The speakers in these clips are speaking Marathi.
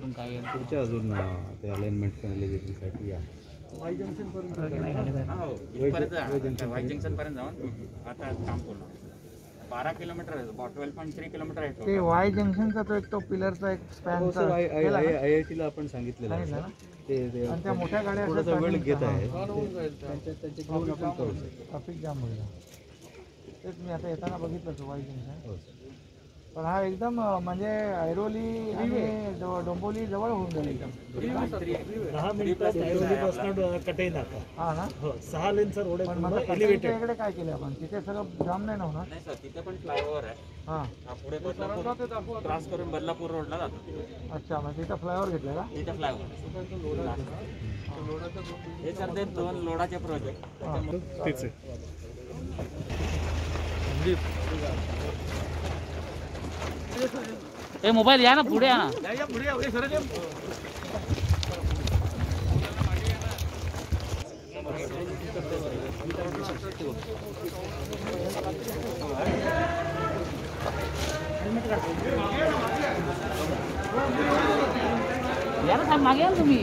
कुठून काय येईल पुढच्या अजून ते अलाइनमेंट फॅमिलीसाठी या वाई जंक्शन पर्यंत वाई जंक्शन पर्यंत जाऊन आता काम पूर्ण 12 किलोमीटर आहे, 12.3 किलोमीटर आहे ते वाई जंक्शनचा तो एक तो पिलरचा एक स्पॅनचा IIT ला आपण सांगितलेलं आहे ते आणि त्या मोठ्या गाड्या थोडासा वेळ घेत आहे ट्रॅफिक जाम होईल. तेच मी आता येताना बघितलं वाई जंक्शन, पण हा एकदम म्हणजे ऐरोली आणि डोंबिवली जवळ होऊन जाईल एकदम. 10 मिनिटात ऐरोलीपासून कटई नाका. हा ना, 6 लेनचा रोड आहे, पण एलिव्हेटेड. इकडे काय केलं आपण, तिथे सगळं जाम नाही ना होणार? नाही सर, तिथे पण फ्लायओव्हर आहे. हां, पुढे बदलापूर क्रॉस करून बदलापूर रोडला जातो. अच्छा, मग तिथं फ्लायओव्हर घेतलं का? तिथे फ्लायओव्हर हे सर ते 2 लोडाचे प्रोजेक्ट तेच आहे. ए मोबाईल या ना पुढे या ना. या ना साहेब, मागे या ना तुम्ही.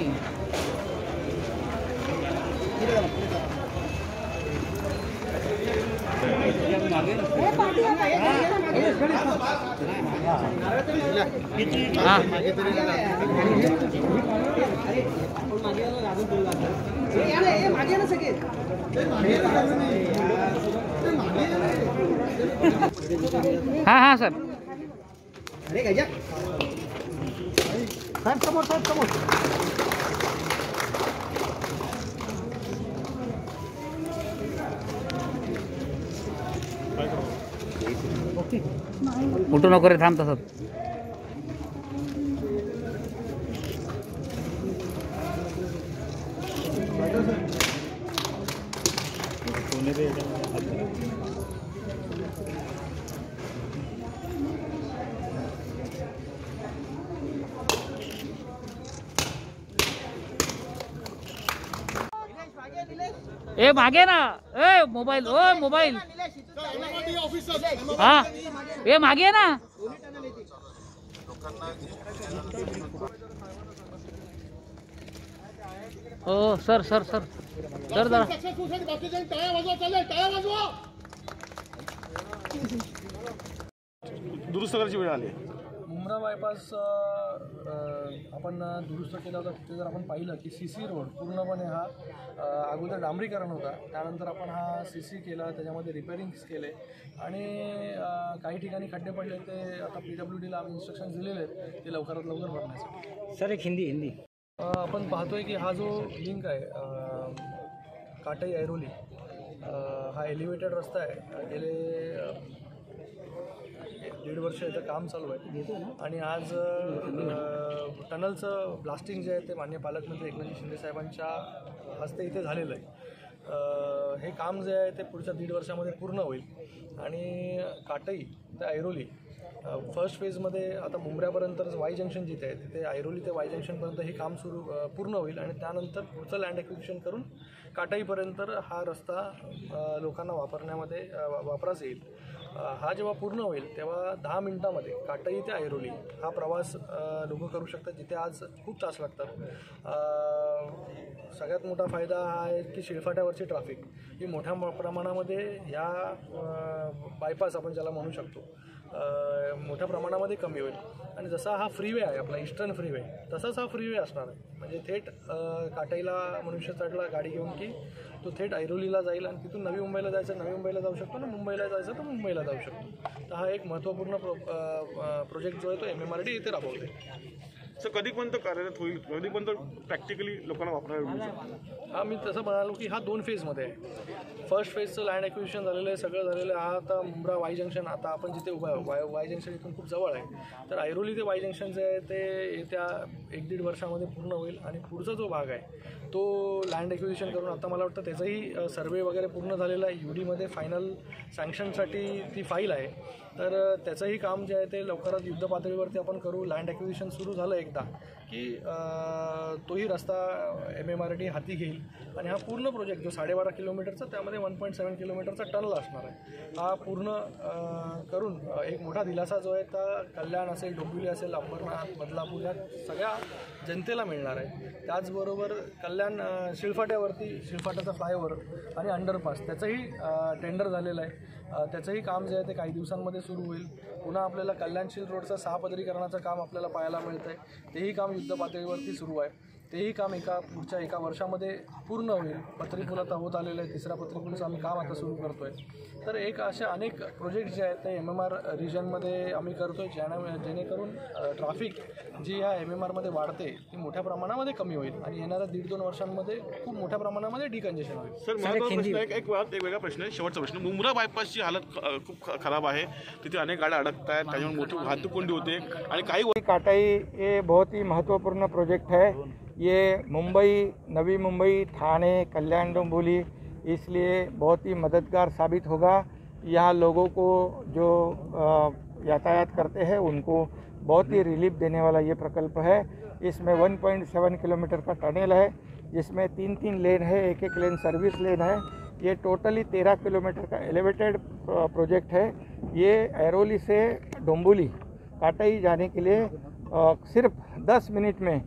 हाँ हाँ सर. समोर समोर. उठू नको रे, थांब तसंच. ए मागे ना, ए मोबाईल, ओ मोबाईल. हाँ, ए मागे ना. ओ सर सर सर सर जरा दुरुस्त करायची वेळ आली. मुंब्रा बायपास आपण दुरुस्त केला होता. तिथे जर आपण पाहिलं की CC रोड पूर्णपणे हा अगोदर डांबरीकरण होता, त्यानंतर आपण हा CC केला, त्याच्यामध्ये रिपेरिंग्स केले आणि काही ठिकाणी खड्डे पडले. ते आता PWDला आम्ही इन्स्ट्रक्शन्स दिलेले आहेत ते लवकरात लवकर भरण्यासाठी. सर एक हिंदी आपण पाहतोय की हा जो लिंक आहे काटई ऐरोली, हा एलिव्हेटेड रस्ता आहे. गेले 1.5 वर्ष याचं काम चालू आहे आणि आज टनलचं ब्लास्टिंग जे आहे ते माननीय पालकमंत्री एकनाथ शिंदे साहेबांच्या हस्ते इथे झालेलं आहे. हे काम जे आहे ते पुढच्या 1.5 वर्षामध्ये पूर्ण होईल आणि काटई ते ऐरोली फर्स्ट फेजमध्ये आता मुंब्र्यापर्यंत वाई जंक्शन जिथे आहे तिथे ऐरोली ते वाई जंक्शनपर्यंत हे काम पूर्ण होईल आणि त्यानंतर पुढचं लँड ॲक्विजिशन करून काटाईपर्यंत हा रस्ता लोकांना वापरास येईल. हा जेव्हा पूर्ण होईल तेव्हा 10 मिनिटामध्ये काटाई ते ऐरोली हा प्रवास लोक करू शकतात, जिथे आज खूप तास लागतात. सगळ्यात मोठा फायदा हा आहे की शिळफाट्यावरची ट्रॅफिक ही मोठ्या प्रमाणामध्ये ह्या बायपास आपण ज्याला म्हणू शकतो मोठ्या प्रमाणामध्ये कमी होईल. आणि जसा हा फ्रीवे आहे आपला ईस्टर्न फ्रीवे, तसाच हा फ्रीवे असणार आहे. म्हणजे थेट काटाईला मनुष्यचाटला गाडी घेऊन की तो थेट ऐरोलीला जाईल आणि तिथून नवी मुंबईला जायचं नवी मुंबईला जाऊ शकतो ना मुंबईला जायचं तर मुंबईला जाऊ शकतो. तर हा एक महत्त्वपूर्ण प्रोजेक्ट जो आहे तो MMRD इथे राबवते. सर कधीपर्यंत कार्यरत होईल, कधीपर्यंत प्रॅक्टिकली लोकांना वापरायला मिळू शकतो? हा मी तसं म्हणालो की हा 2 फेजमध्ये आहे. फर्स्ट फेजचं लँड ॲक्विजिशन झालेलं आहे, सगळं झालेलं आहे. हा आता मुंब्रा वाई जंक्शन आता आपण जिथे उभा आहे वाई जंक्शन इथून खूप जवळ आहे. तर ऐरोली ते वाई जंक्शन जे आहे ते येत्या 1-1.5 वर्षामध्ये पूर्ण होईल आणि पुढचा जो भाग आहे तो लँड ॲक्विजिशन करून आता मला वाटतं त्याचाही सर्वे वगैरे पूर्ण झालेला आहे. UDमध्ये फायनल सँक्शनसाठी ती फाईल आहे तर त्याचंही काम जे आहे ते लवकरच युद्ध पातळीवरती आपण करू. लँड ॲक्विजिशन सुरू झालं एकदा की तोही रस्ता MMRDA हाती घेईल आणि हा पूर्ण प्रोजेक्ट जो 12.5 किलोमीटरचा त्यामध्ये 1.7 किलोमीटरचा टनला असणार आहे, हा पूर्ण करून एक मोठा दिलासा जो आहे त्या कल्याण असेल, डोंबिवली असेल, अंबरनाथ, बदलापूर या सगळ्या जनतेला मिळणार आहे. त्याचबरोबर कल्याण शिळफाट्याचा फ्लायओव्हर आणि अंडरपास त्याचंही टेंडर झालेलं आहे. त्याचंही काम जे आहे ते काही दिवसांमध्ये सुरू होईल. पुन्हा आपल्याला कल्याणशील रोडचं 6 पदरीकरणाचं काम आपल्याला पाहायला मिळतं आहे. तेही काम युद्ध पातळीवरती सुरू आहे. तेही काम पुढच्या एका वर्षामध्ये पूर्ण होईल. पत्रीपूल आता होत आलेलं आहे. 3रा पत्रीपूलचं आम्ही काम आता सुरू करतो आहे. तर एक असे अनेक प्रोजेक्ट जे आहेत ते MMR रिजनमध्ये आम्ही करतो आहे, जेणेकरून ट्रॅफिक जी ह्या MMRमध्ये वाढते ती मोठ्या प्रमाणामध्ये कमी होईल आणि येणाऱ्या 1.5-2 वर्षांमध्ये खूप मोठ्या प्रमाणामध्ये डिकंजेशन होईल. सर महत्त्वाचा प्रश्न एक वेगळा प्रश्न आहे, शेवटचा प्रश्न. मुंब्रा बायपासची हालत खूप खराब आहे. तिथे अनेक गाड्या अडकत आहेत, त्याच्यामुळे मोठी वाहतूक कोंडी होते आणि काही काटाई ये बहुत ही महत्वपूर्ण प्रोजेक्ट है। ये मुंबई, नवी मुंबई, ठाणे, कल्याण, डोंबिवली इसलिए बहुत ही मददगार साबित होगा। यहाँ लोगों को जो यातायात करते हैं उनको बहुत ही रिलीफ देने वाला ये प्रकल्प है। इसमें 1.7 किलोमीटर का टनल है, जिसमें 3 लेन है, एक लेन सर्विस लेन है। ये टोटली 13 किलोमीटर का एलिवेटेड प्रोजेक्ट है। ये ऐरोली से डोंबिवली काटाई जाने के लिए सिर्फ 10 मिनट में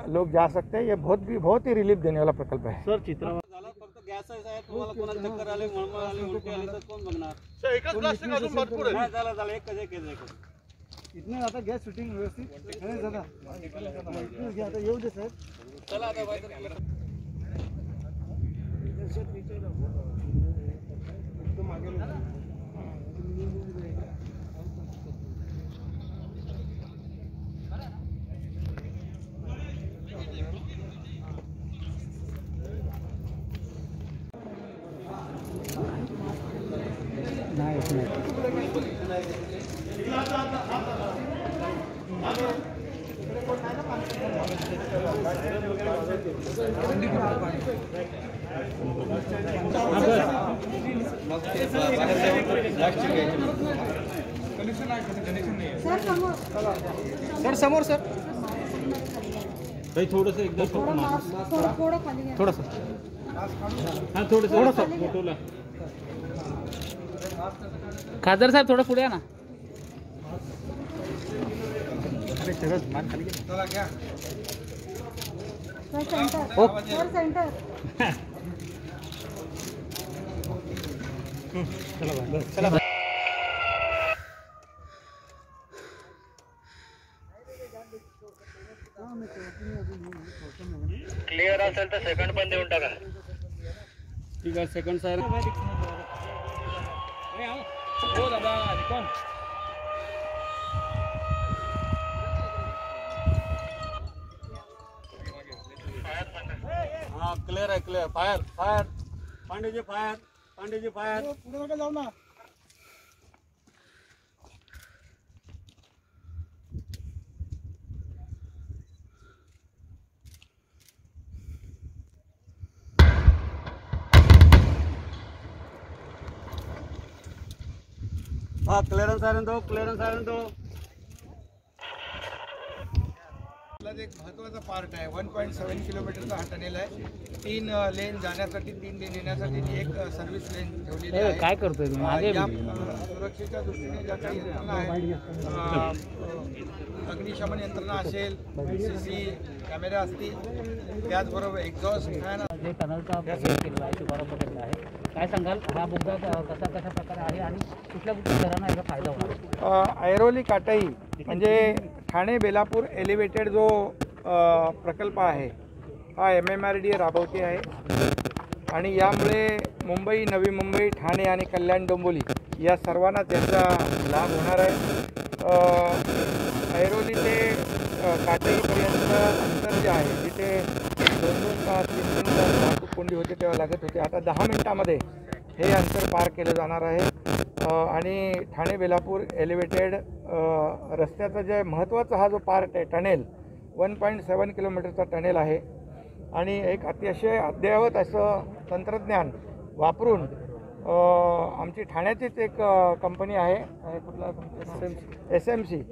लोग जा सकते हैं। ये बहुत ही रिलीफ देने वाला प्रकल्प है। सर चित्रा गॅस आहे, तुम्हाला कोणाला चक्कर आले, मळमळ आली, उलटी आली तर कोण बघणार? सर एकच प्लास्टिक अजून भरपूर आहे. झालं एकच इतने आता गॅस शूटिंग व्यवस्थित नाही झाला आता येऊ दे साहेब. चला आता सर समोर सर काही थोडंसं एकदा थोडंसं हां थोडंसं फोटोला खासदार साहेब थोडं पुढे या ना. सेंटर क्लिअर असेल तर सेकंड पण देऊन टाका. ठीक आहे. सेकंड सर हो दादा कोण हा क्लिअर आहे, क्लिअर. Fire Pandeji fire. पुढे नका जाऊ ना. हा क्लिअरन्स आहे तो. एक महत्त्वाचा पार्ट आहे. 1.7 किलोमीटरचा हा टनेल आहे. 3 लेन जाण्यासाठी, 3 लेन येण्यासाठी आणि एक सर्व्हिस लेन ठेवलेली आहे. काय करतोय तुम्ही मागे या सुरक्षेच्या दृष्टीने ज्या काही यंत्रणा आहेत, अग्निशमन यंत्रणा असेल, CC कॅमेरा असतील, त्याचबरोबर एक्झॉस्ट फॅन जे टनलचा प्रोजेक्ट केलेला आहे शुभारंभ केलेला आहे, काय सांगाल? हा बोगदा कशा प्रकारे आहे आणि कुठल्या शहरांना याचा फायदा होणार? ऐरोली काटाई म्हणजे ठाणे बेलापूर एलिव्हेटेड जो प्रकल्प आहे हा MMRDA राबवते आहे आणि यामुळे मुंबई, नवी मुंबई, ठाणे आणि कल्याण डोंबिवली या सर्वांना त्याचा लाभ होणार आहे. ऐरोली ते काटाईपर्यंत अंतर जे आहे जिथे 2 तास 3 तास वाहतूक कोंडी होते तेव्हा लागत होते, आता 10 मिनिटामध्ये हे अंतर पार केलं जाणार आहे. आणि ठाणे बेलापूर एलिव्हेटेड रस्त्याचा जे महत्त्वाचा हा जो पार्ट आहे टनेल 1.7 किलोमीटरचा टनेल आहे आणि एक अतिशय अद्ययावत असं तंत्रज्ञान वापरून आमची ठाण्याचीच एक कंपनी आहे कुठला SMC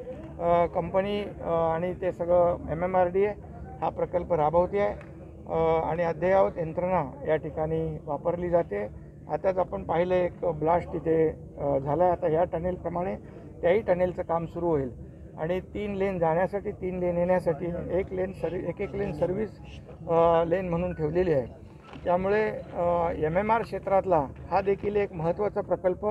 कंपनी आणि ते सगळं MMRDA हा प्रकल्प राबवते आहे आणि अद्ययावत यंत्रणा या ठिकाणी वापरली जाते. आताच आपण पाहिलं एक ब्लास्ट इथे झाला आहे. आता ह्या टनेलप्रमाणे त्याही टनेलचं काम सुरू होईल आणि 3 लेन जाण्यासाठी 3 लेन येण्यासाठी एक लेन सर्व्हिस लेन म्हणून ठेवलेली आहे. त्यामुळे MMR क्षेत्रातला हा देखील एक महत्त्वाचा प्रकल्प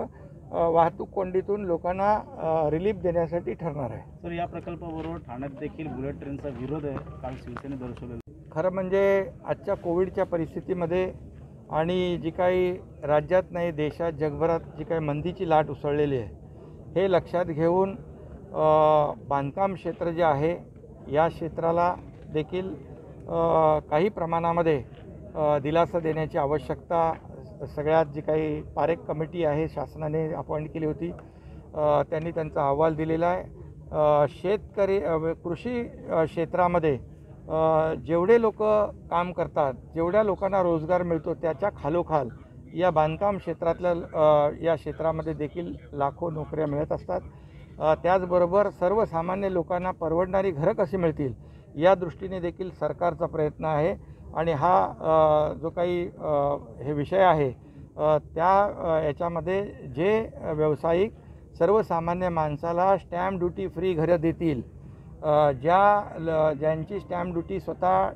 वाहतूक कोंडीतून लोकांना रिलीफ देण्यासाठी ठरणार आहे. सर, या प्रकल्पाबरोबर ठाण्यात देखील बुलेट ट्रेनचा विरोध आहे, काल शिवसेने दर्शवलेला. खरं म्हणजे आजच्या कोविडच्या परिस्थितीमध्ये आणि जी काही राज्यात नाही देशात जगभरात जी काही मंदीची लाट उसळलेली आहे हे लक्षात घेऊन बांधकाम क्षेत्र जे आहे या क्षेत्राला देखील काही प्रमाणामध्ये दिलासा देण्याची आवश्यकता सगळ्यात जी काही पारेख कमिटी आहे शासनाने अपॉइंट केली होती त्यांनी त्यांचा अहवाल दिलेला आहे. कृषी क्षेत्रामध्ये जेवढे लोक काम करतात जेवढ्या लोकांना रोजगार मिळतो त्याच्या खालोखाल या बांधकाम क्षेत्रातल्या या क्षेत्रामध्ये देखील लाखो नोकऱ्या मिळत असतात. त्याचबरोबर सर्वसामान्य लोकांना परवडणारी घरं कशी मिळतील या दृष्टीने देखील सरकारचा प्रयत्न आहे आणि हा जो काही हे विषय आहे त्या याच्यामध्ये जे व्यावसायिक सर्वसामान्य माणसाला स्टॅम्प ड्युटी फ्री घरं देतील ज्यांची स्टॅम्प ड्युटी स्वतः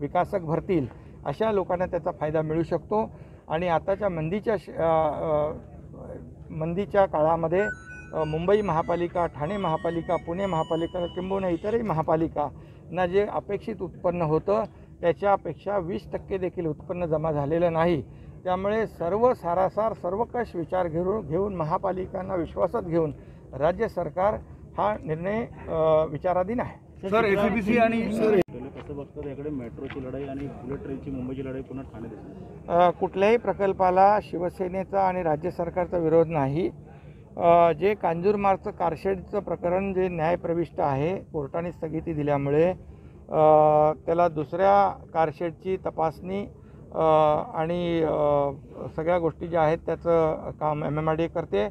विकासक भरतील अशा लोकांना त्याचा फायदा मिळू शकतो. आणि आताच्या मंदीच्या काळामध्ये मुंबई महापालिका, ठाणे महापालिका, पुणे महापालिका किंबहुना इतरही महापालिकांना जे अपेक्षित उत्पन्न होतं त्याच्यापेक्षा 20% देखील उत्पन्न जमा झालेलं नाही. त्यामुळे सारासार सर्वकष विचार घेऊन महापालिकांना विश्वासात घेऊन राज्य सरकार हा निर्णय विचाराधीन आहे. सर, SCBC आणि कसं बघतात याकडे मेट्रोची लढाई आणि बुलेट ट्रेनची मुंबईची लढाई पुन्हा ठाणे कुठल्याही प्रकल्पाला शिवसेनेचा आणि राज्य सरकारचा विरोध नाही. जे कांजूरमार्गचं कारशेडचं प्रकरण जे न्यायप्रविष्ट आहे कोर्टाने स्थगिती दिल्यामुळे त्याला दुसऱ्या कारशेडची तपासणी आणि सगळ्या गोष्टी ज्या आहेत त्याचं काम MMRDA करते.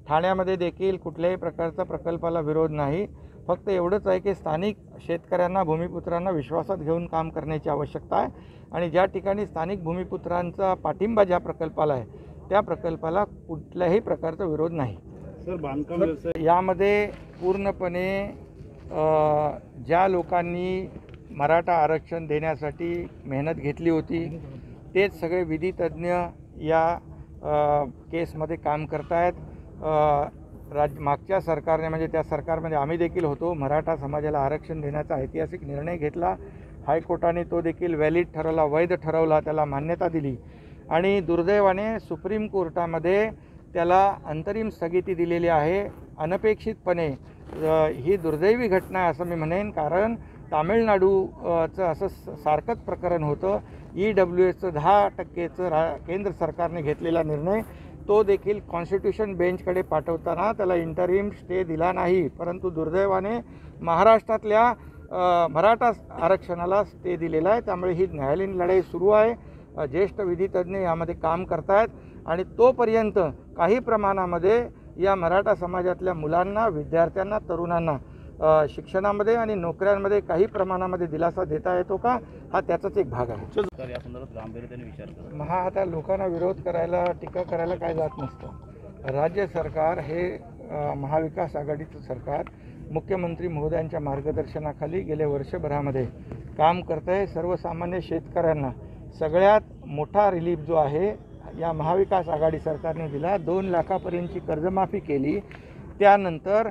ठाण्यामध्ये देखील कुठल्याही प्रकारचा प्रकल्पाला विरोध नाही. फक्त एवढंच आहे की स्थानिक शेतकऱ्यांना भूमिपुत्रांना विश्वासात घेऊन काम करण्याची आवश्यकता आहे आणि ज्या ठिकाणी स्थानिक भूमिपुत्रांचा पाठिंबा ज्या प्रकल्पाला आहे त्या प्रकल्पाला कुठल्याही प्रकारचा विरोध नाही. सर, बांधकाम व्यवसाय यामध्ये पूर्णपणे ज्या लोकांनी मराठा आरक्षण देण्यासाठी मेहनत घेतली होती तेच सगळे विधितज्ञ या केसमध्ये काम करत आहेत. मागच्या सरकारने म्हणजे त्या सरकारमध्ये आम्ही देखील होतो मराठा समाजाला आरक्षण देण्याचा ऐतिहासिक निर्णय घेतला. हायकोर्टाने तो देखील व्हॅलिड ठरवला, वैध ठरवला, त्याला मान्यता दिली आणि दुर्दैवाने सुप्रीम कोर्टामध्ये त्याला अंतरिम स्थगिती दिलेली आहे. अनपेक्षितपणे ही दुर्दैवी घटना आहे असं मी म्हणेन, कारण तामिळनाडूचं असं सारखंच प्रकरण होतं. EWSचं 10%चं केंद्र सरकारने घेतलेला निर्णय तो देखील कॉन्स्टिट्यूशन बेंचकडे पाठवताना त्याला इंटरिम स्टे दिला नाही, परंतु दुर्दैवाने महाराष्ट्रातल्या मराठा आरक्षणाला स्टे दिलेला आहे. त्यामुळे ही न्यायालयीन लढाई सुरू आहे. ज्येष्ठ विधितज्ञ यामध्ये काम करत आहेत आणि तोपर्यंत काही प्रमाणामध्ये या मराठा समाजातल्या मुलांना, विद्यार्थ्यांना, तरुणांना शिक्षणामध्ये आणि नोकऱ्यांमध्ये काही प्रमाणामध्ये दिलासा देता येतो का हा त्याचाच एक भाग आहे. सर, या संदर्भात गांभीर्याने विचार करा. आता लोकांना विरोध करायला, टीका करायला काय जात नसतं. राज्य सरकार हे महाविकास आघाडीचं सरकार मुख्यमंत्री महोदयांच्या मार्गदर्शनाखाली गेल्या वर्षभरामध्ये काम करत आहे. सर्वसामान्य शेतकऱ्यांना सगळ्यात मोठा रिलीफ जो आहे या महाविकास आघाडी सरकारने दिला. 2 लाखापर्यंतची कर्जमाफी केली. त्यानंतर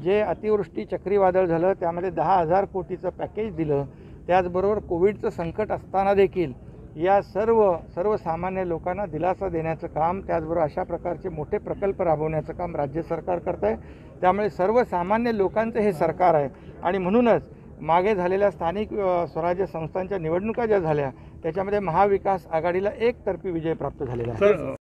जे अतिवृष्टी चक्रीवादळ झालं त्यामध्ये 10,000 कोटीचं पॅकेज दिलं. त्याचबरोबर कोविडचं संकट असताना देखील या सर्वसामान्य लोकांना दिलासा देण्याचं काम, त्याचबरोबर अशा प्रकारचे मोठे प्रकल्प राबवण्याचं काम राज्य सरकार करत आहे. त्यामुळे सर्वसामान्य लोकांचं हे सरकार आहे आणि म्हणूनच मागे झालेल्या स्थानिक स्वराज्य संस्थांच्या निवडणुका ज्या झाल्या त्याच्यामध्ये महाविकास आघाडीला एकतर्फी विजय प्राप्त झालेला आहे.